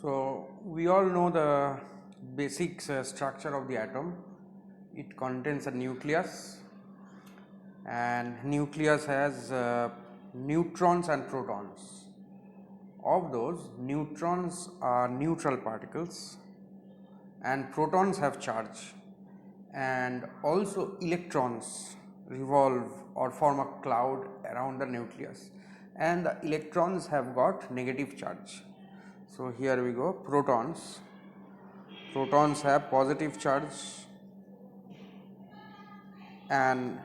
So we all know the basic structure of the atom. It contains a nucleus, and nucleus has neutrons and protons. Of those, neutrons are neutral particles and protons have charge, and also electrons revolve or form a cloud around the nucleus, and the electrons have got negative charge. So here we go, protons have positive charge and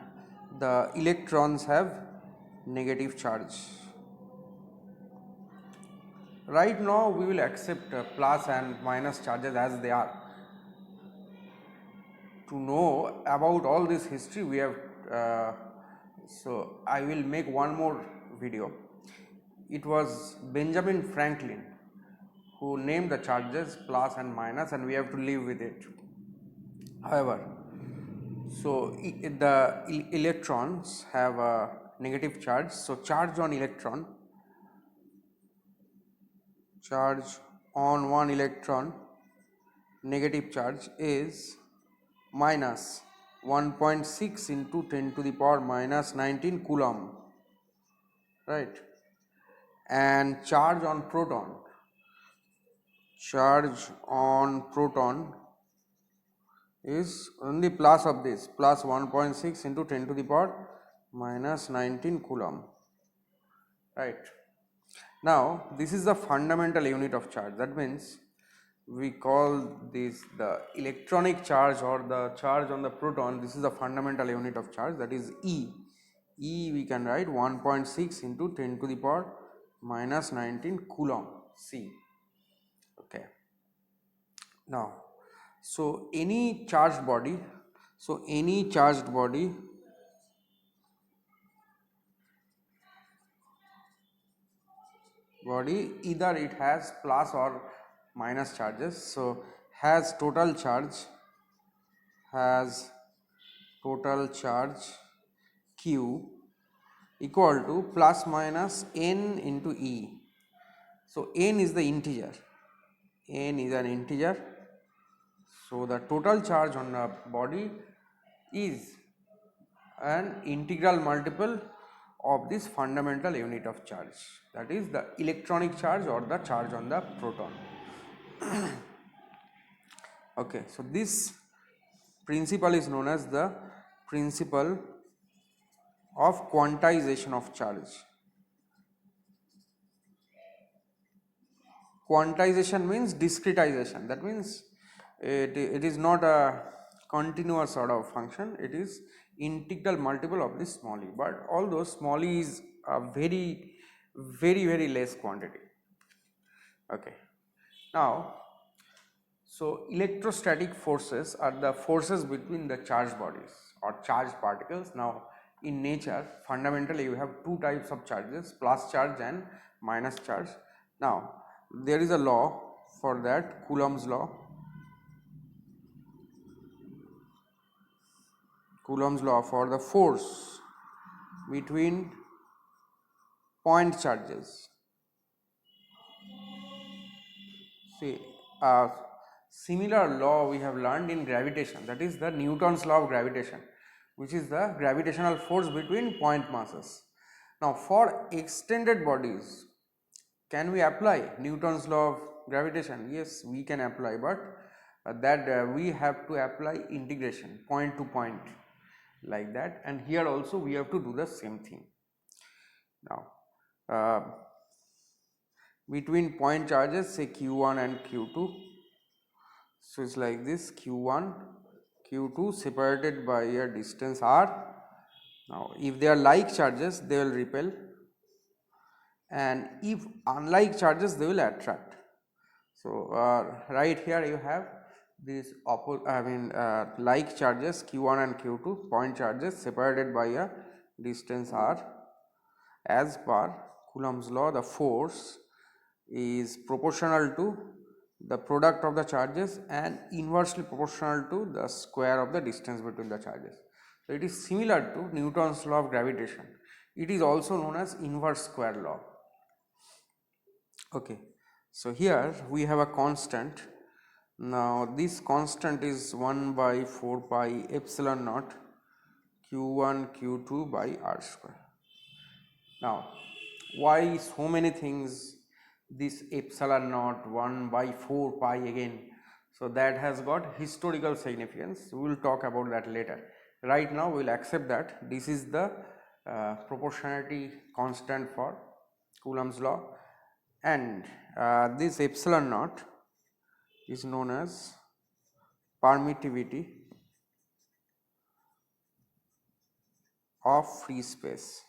the electrons have negative charge. Right now we will accept plus and minus charges as they are. To know about all this history we have so I will make one more video. It was Benjamin Franklin who named the charges plus and minus, and we have to live with it. However, so the electrons have a negative charge, so charge on one electron negative charge is minus 1.6 into 10 to the power minus 19 Coulomb, right? And charge on proton is only plus of this, plus 1.6 into 10 to the power minus 19 Coulomb, right? Now this is the fundamental unit of charge. That means we call this the electronic charge or the charge on the proton. This is the fundamental unit of charge, that is E. We can write 1.6 into 10 to the power minus 19 Coulomb, C. Okay. Now, so any charged body, either it has plus or minus charges, so has total charge Q equal to plus minus n into E. So n is the integer, so the total charge on the body is an integral multiple of this fundamental unit of charge, that is the electronic charge or the charge on the proton. Okay, so this principle is known as the principle of quantization of charge. Quantization means discretization. That means it is not a continuous sort of function, it is integral multiple of this small e, but although small e is a very less quantity. Okay. Now, so electrostatic forces are the forces between the charged bodies or charged particles. Now in nature fundamentally you have two types of charges, plus charge and minus charge. Now there is a law for that, Coulomb's law. For the force between point charges. See, a similar law we have learned in gravitation, that is the Newton's law of gravitation, which is the gravitational force between point masses. Now for extended bodies, can we apply Newton's law of gravitation? Yes, we can apply, but that we have to apply integration point to point like that, and here also we have to do the same thing. Now between point charges, say Q1 and Q2, so it's like this, Q1, Q2 separated by a distance r. Now if they are like charges they will repel, and if unlike charges they will attract. So right here you have these like charges Q1 and Q2, point charges separated by a distance r. As per Coulomb's law, the force is proportional to the product of the charges and inversely proportional to the square of the distance between the charges. So it is similar to Newton's law of gravitation. It is also known as inverse square law. Okay, So here we have a constant. Now this constant is 1 by 4 pi epsilon naught q1 q2 by r square. Now why so many things this epsilon naught 1 by 4 pi again? So that has got historical significance. We will talk about that later. Right now we will accept that this is the proportionality constant for Coulomb's law, and this epsilon naught is known as permittivity of free space.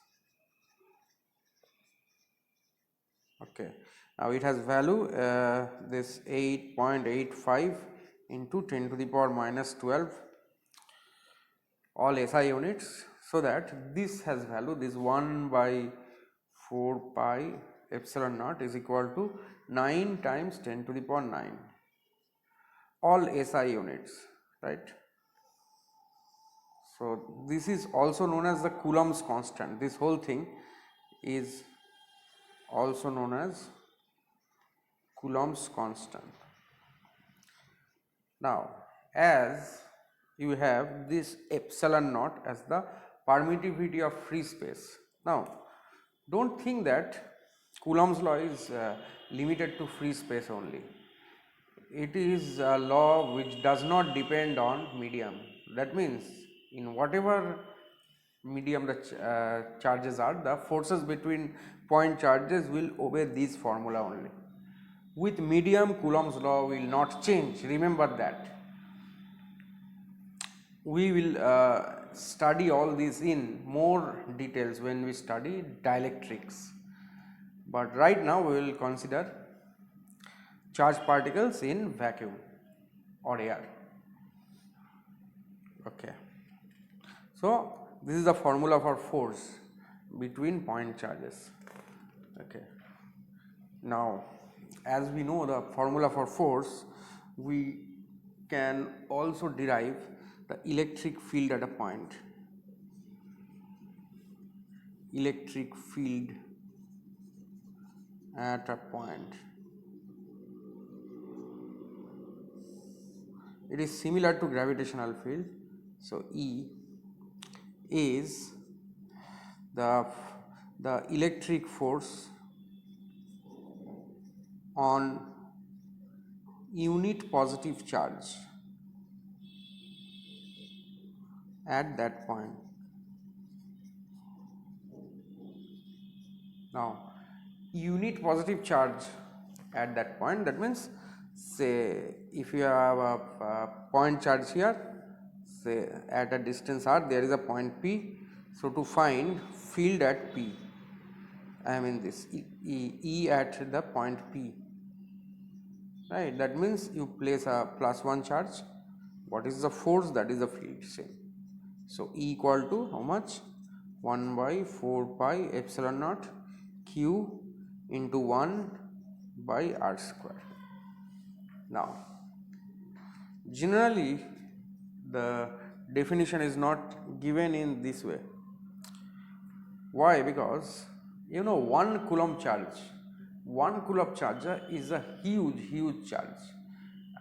Okay, now it has value this 8.85 into 10 to the power minus 12 all SI units, so that this has value, this 1 by 4 pi epsilon naught is equal to 9 times 10 to the power 9 all SI units, right. So this is also known as the Coulomb's constant. This whole thing is also known as Coulomb's constant. Now as you have this epsilon naught as the permittivity of free space. Now don't think that Coulomb's law is limited to free space only. It is a law which does not depend on medium. That means in whatever medium the charges are, the forces between point charges will obey this formula only. With medium, Coulomb's law will not change. Remember that. We will study all this in more details when we study dielectrics, but right now we will consider charged particles in vacuum or air. Okay, so this is the formula for force between point charges. Okay, now as we know the formula for force, we can also derive the electric field at a point. Electric field at a point. It is similar to gravitational field. So E is the electric force on unit positive charge at that point. Now unit positive charge at that point, that means say if you have a point charge here, say at a distance r there is a point P. So to find field at P, I mean this E at the point P, right, that means you place a +1 charge. What is the force? That is the field, same. So E equal to how much? 1 by 4 pi epsilon naught q into 1 by r square. Now generally the definition is not given in this way. Why? Because you know 1 Coulomb charge is a huge charge.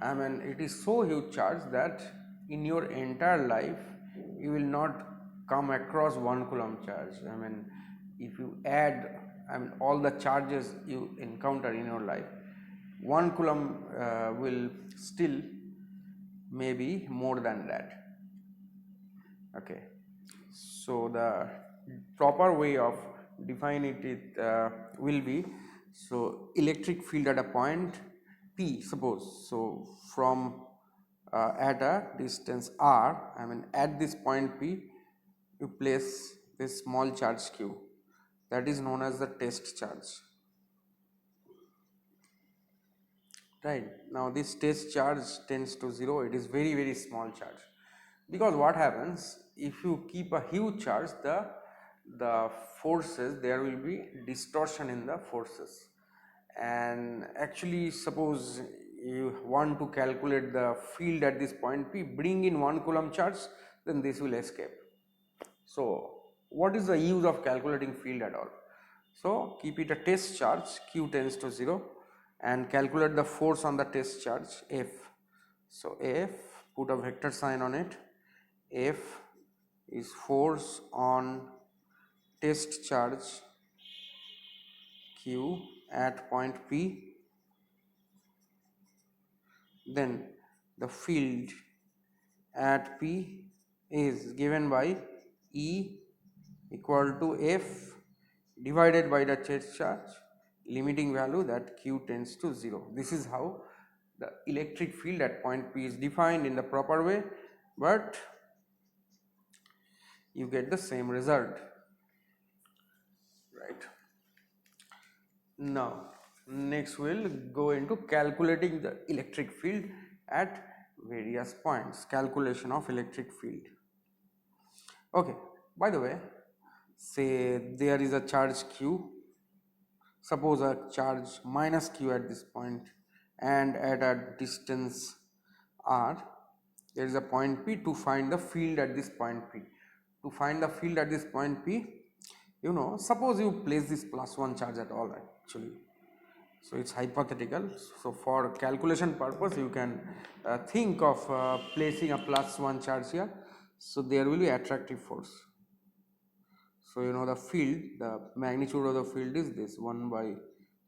I mean it is so huge charge that in your entire life you will not come across 1 Coulomb charge. I mean if you add all the charges you encounter in your life, 1 Coulomb will still maybe more than that. Okay, so the proper way of defining it will be, so electric field at a point P, suppose, so from at a distance r, at this point P you place this small charge q, that is known as the test charge. Right, now this test charge tends to 0, it is very small charge, because what happens if you keep a huge charge, the forces, there will be distortion in the forces, and actually suppose you want to calculate the field at this point P, bring in 1 Coulomb charge, then this will escape. So what is the use of calculating field at all? So keep it a test charge, q tends to 0, and calculate the force on the test charge F. So F, put a vector sign on it. F is force on test charge Q at point P. Then the field at P is given by E equal to F divided by the test charge, limiting value that Q tends to 0. This is how the electric field at point P is defined in the proper way, but you get the same result, right? Now next we'll go into calculating the electric field at various points, calculation of electric field. Okay, by the way, say there is a charge Q, suppose a charge minus Q at this point, and at a distance R there is a point P. To find the field at this point P, to find the field at this point P, suppose you place this +1 charge at all actually, so it's hypothetical. So for calculation purpose you can think of placing a +1 charge here, so there will be attractive force. So the field, the magnitude of the field is this 1 by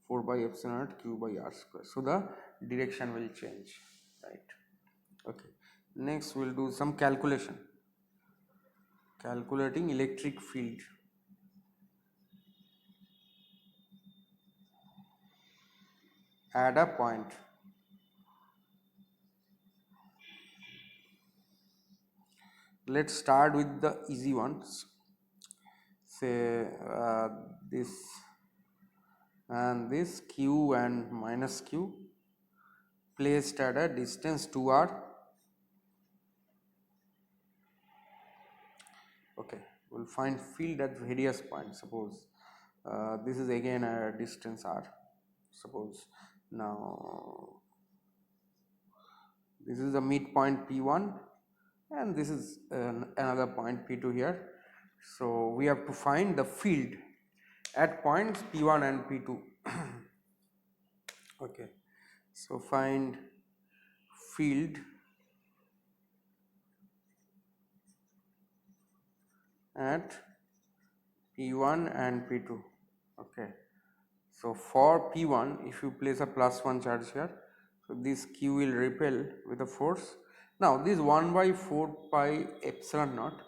4 by epsilon naught q by r square. So the direction will change, right? Okay, next we'll do some calculation, calculating electric field. At a point, let's start with the easy ones. Say this and this q and minus q placed at a distance 2r. Okay, we'll find field at various points. Suppose this is again a distance r. Suppose now this is the midpoint P1 and this is another point P2 here. So we have to find the field at points P1 and P2. Okay, so find field at P1 and P2. Okay, so for P1, if you place a +1 charge here, so this Q will repel with a force. Now this 1 by 4 pi epsilon naught,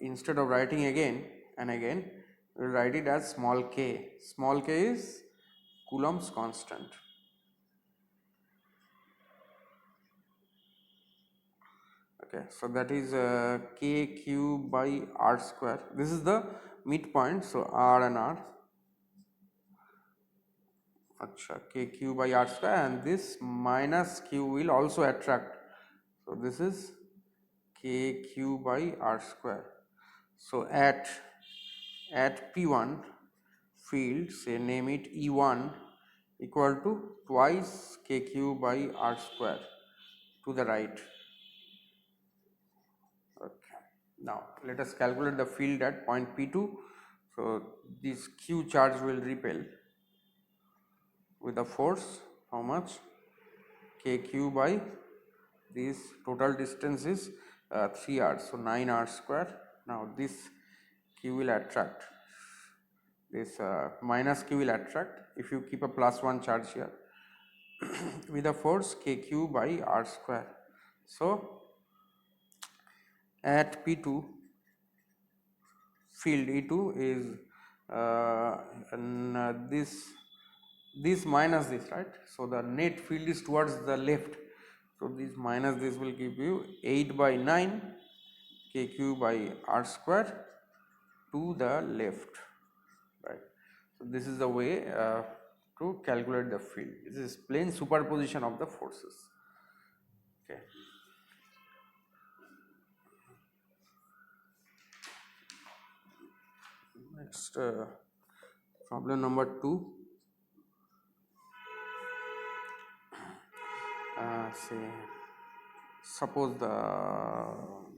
instead of writing again and again, we will write it as small k. Small k is Coulomb's constant. Okay, so that is kq by r square. This is the midpoint, so r and r. Achha, kq by r square, and this minus q will also attract. So this is kq by r square. So at P1 field, say name it E1 equal to twice kq by r square to the right. Okay. Now let us calculate the field at point P2. So this q charge will repel with a force, how much? Kq by this total distance is 3r, so 9r square. Now this q will attract, this minus q will attract if you keep a +1 charge here with a force kq by r square. So at P2 field E2 is this minus this, right? So the net field is towards the left, so this minus this will give you 8 by 9 kq by r square to the left, right? So this is the way to calculate the field. This is plain superposition of the forces. Okay. Next, problem number 2. Say suppose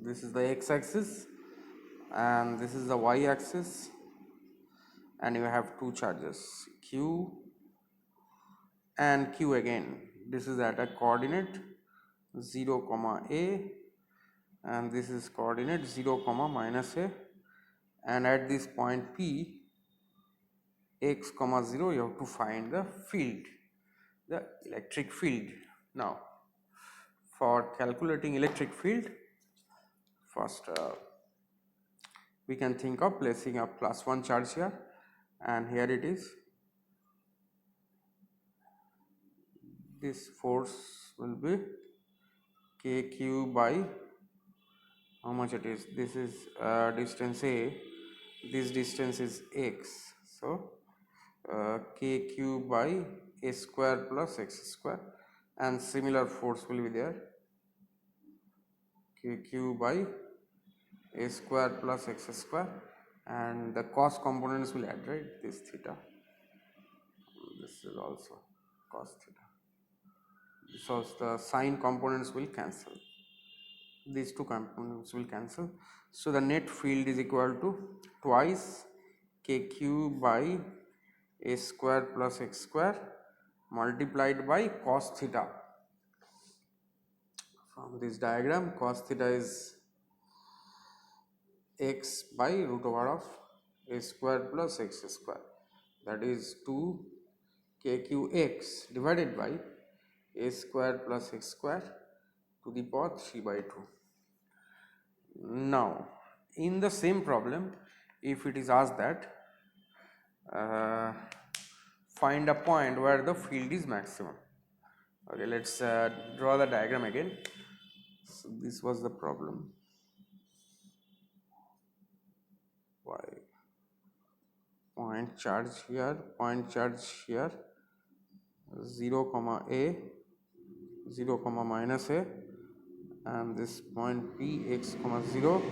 this is the x-axis and this is the y-axis, and you have two charges q and q again. This is at a coordinate 0 comma a, and this is coordinate 0 comma minus a, and at this point p x comma 0 you have to find the field, the electric field. Now for calculating electric field, first we can think of placing a +1 charge here, and here it is. This force will be kq by how much it is. This is distance a, this distance is x, so kq by a square plus x square, and similar force will be there, kq by a square plus x square, and the cos components will add, right, this theta, this is also cos theta, so the sine components will cancel, these two components will cancel, so the net field is equal to twice kq by a square plus x square multiplied by cos theta. From this diagram, cos theta is x by root over of a square plus x square, that is 2 kqx divided by a square plus x square to the power 3 by 2. Now in the same problem, if it is asked that find a point where the field is maximum. Okay, let's draw the diagram again. So this was the problem. Why point charge here, 0 comma a, 0 comma minus a, and this point p x comma 0,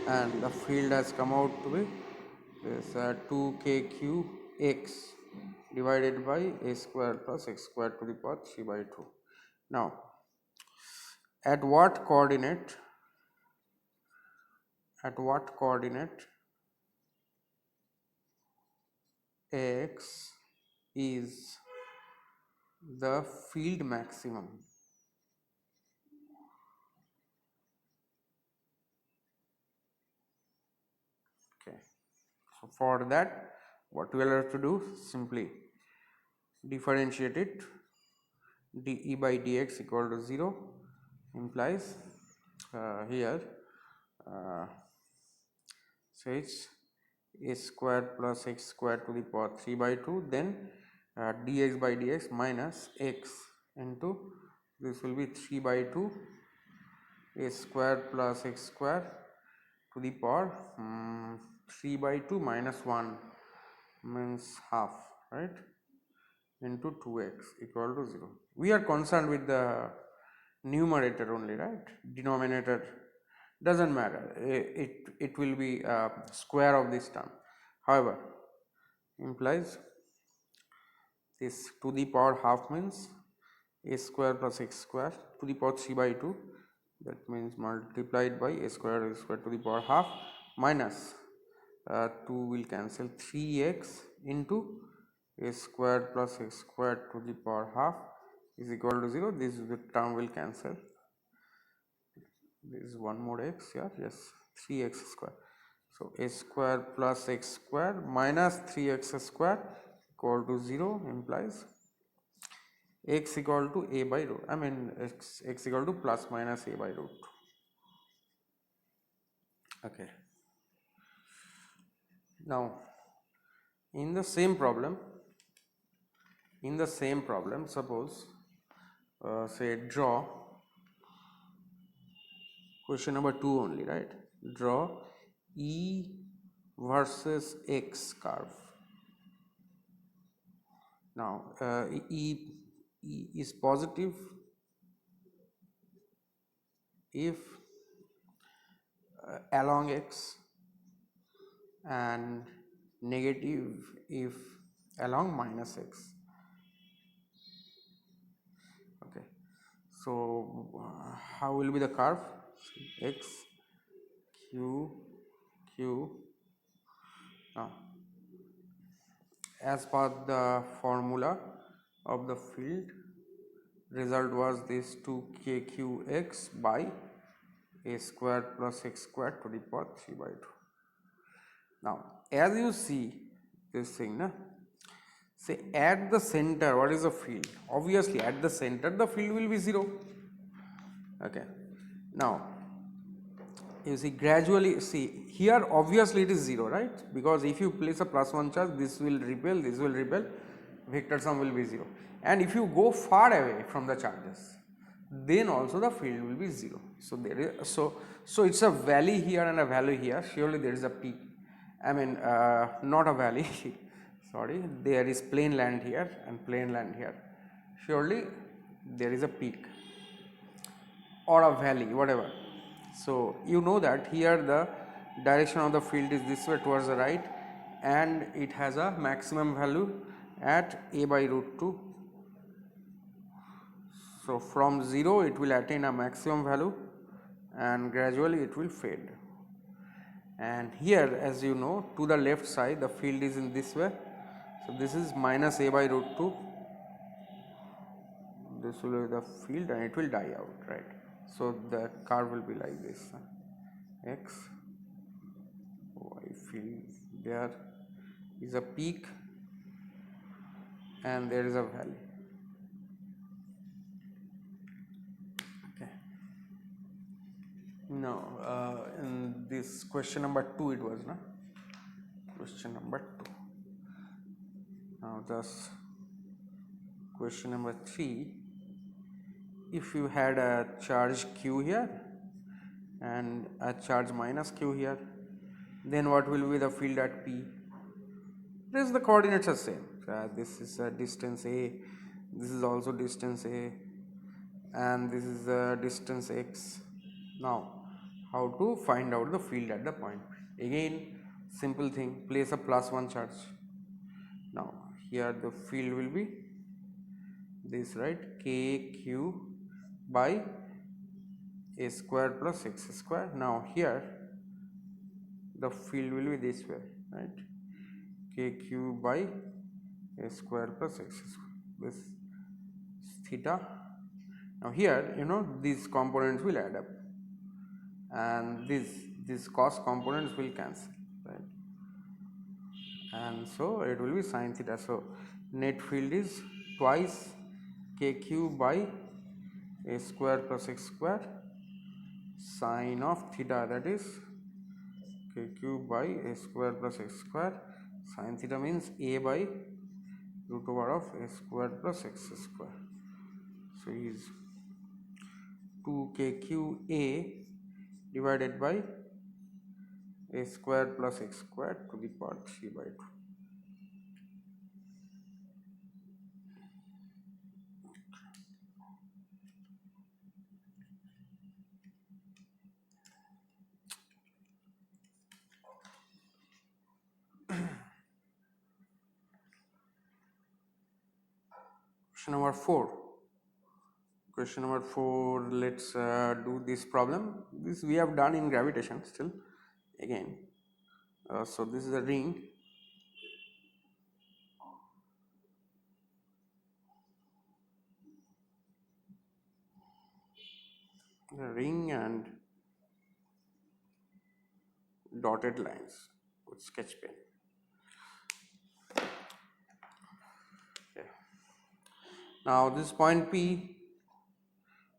and the field has come out to be this 2 kq x divided by a square plus x square to the power 3 by 2. Now at what coordinate x is the field maximum? Okay, so for that what we will have to do, simply differentiate it, dE by dx equal to 0 implies here so it's a square plus x square to the power 3 by 2, then dx by dx minus x into this will be 3 by 2 a square plus x square to the power 3 by 2 minus 1 means half, right, into 2x equal to 0. We are concerned with the numerator only, right, denominator doesn't matter, it will be square of this term. However, implies this to the power half means a square plus x square to the power 3 by 2, that means multiplied by a square to the power half minus 2 will cancel, 3x into a square plus x square to the power half is equal to 0. This term will cancel, this is one more x here, yes, 3x square. So a square plus x square minus 3x square equal to 0 implies x equal to a by root, I mean x equal to plus minus a by root. Okay. Now in the same problem, suppose say draw question number 2 only, right, draw E versus X curve. Now E is positive if along X and negative if along minus X. Okay, so how will be the curve? X, Q, Q. Now as per the formula, of the field, result was this 2kqx by a square plus x square to the power 3 by 2. Now as you see this thing, say at the center what is the field? Obviously at the center the field will be 0. Okay. Now you see gradually, see here obviously it is 0, right, because if you place a plus 1 charge, this will repel, vector sum will be 0, and if you go far away from the charges, then also the field will be 0. So there is, so it's a valley here and a valley here, surely there is a peak, I mean not a valley sorry, there is plain land here and plain land here, surely there is a peak or a valley, whatever. So you know that here the direction of the field is this way towards the right, and it has a maximum value at a by root 2. So from 0 it will attain a maximum value and gradually it will fade. And here, as you know, to the left side the field is in this way. So this is minus a by root 2. This will be the field and it will die out, right? So the curve will be like this, x, y field, there is a peak and there is a valley. Okay. Now in this question number 2 it was, no? Question number 2. Now just question number 3. If you had a charge q here and a charge minus q here, then what will be the field at P? This the coordinates are same. This is a distance a, this is also distance a, and this is a distance x. Now how to find out the field at the point P? Again simple thing, place a plus 1 charge. Now here the field will be this, right, kq by a square plus x square. Now here the field will be this way, right, kq by a square plus x square, this is theta. Now here you know these components will add up and these cos components will cancel, right, and so it will be sin theta. So net field is twice kq by a square plus x square sine of theta, that is kq by a square plus x square sin theta means a by root over of a square plus x square. So is 2kqa divided by a square plus x square to the power 3 by 2. Question number 4. Question number 4, let's do this problem. This we have done in gravitation still again. So this is a ring. A ring and dotted lines with sketch pen. Okay. Now this point P,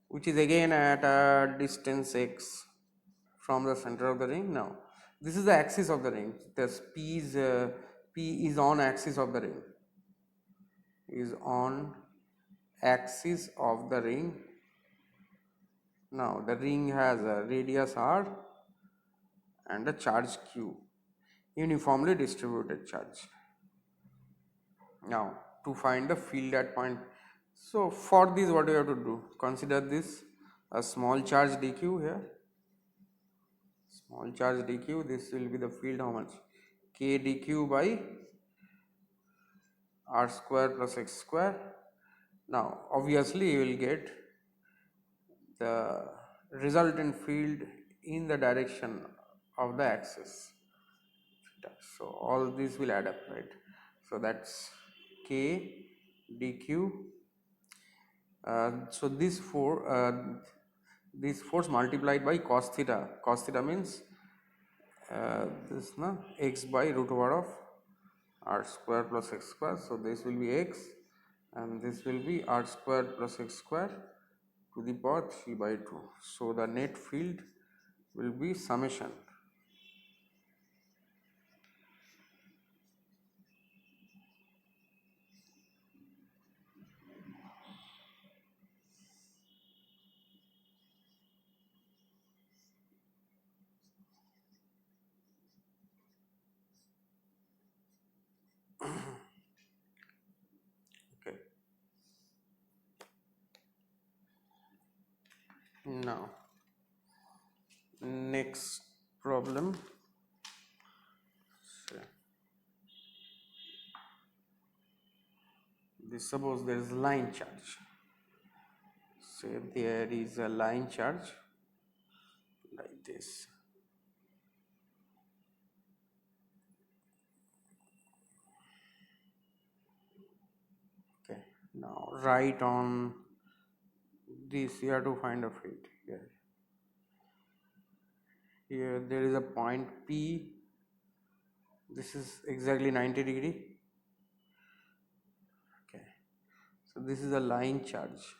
which is again at a distance x from the center of the ring. Now this is the axis of the ring. This P is on axis of the ring. Is on axis of the ring. Now the ring has a radius r and a charge q, uniformly distributed charge. Now to find the field at point, so for this what you have to do, consider this a small charge dq here, small charge dq, this will be the field how much, k dq by r square plus x square. Now obviously you will get the resultant field in the direction of the axis. So all these will add up, right? So that's k dq. So this force multiplied by cos theta. Cos theta means this na x by root over of r square plus x square. So this will be x and this will be r square plus x square to the power 3 by 2. So the net field will be summation. Okay. Now next problem. So, suppose there is line charge. Say there is a line charge like this. Okay. Now write on this. You have to find a field here. Here there is a point P. This is exactly 90 degree. Okay. So this is a line charge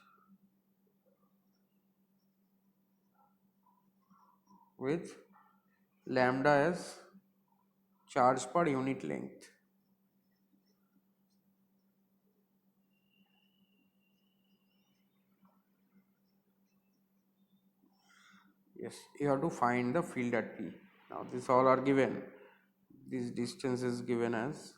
with lambda as charge per unit length. Yes, you have to find the field at P. Now these all are given. This distance is given as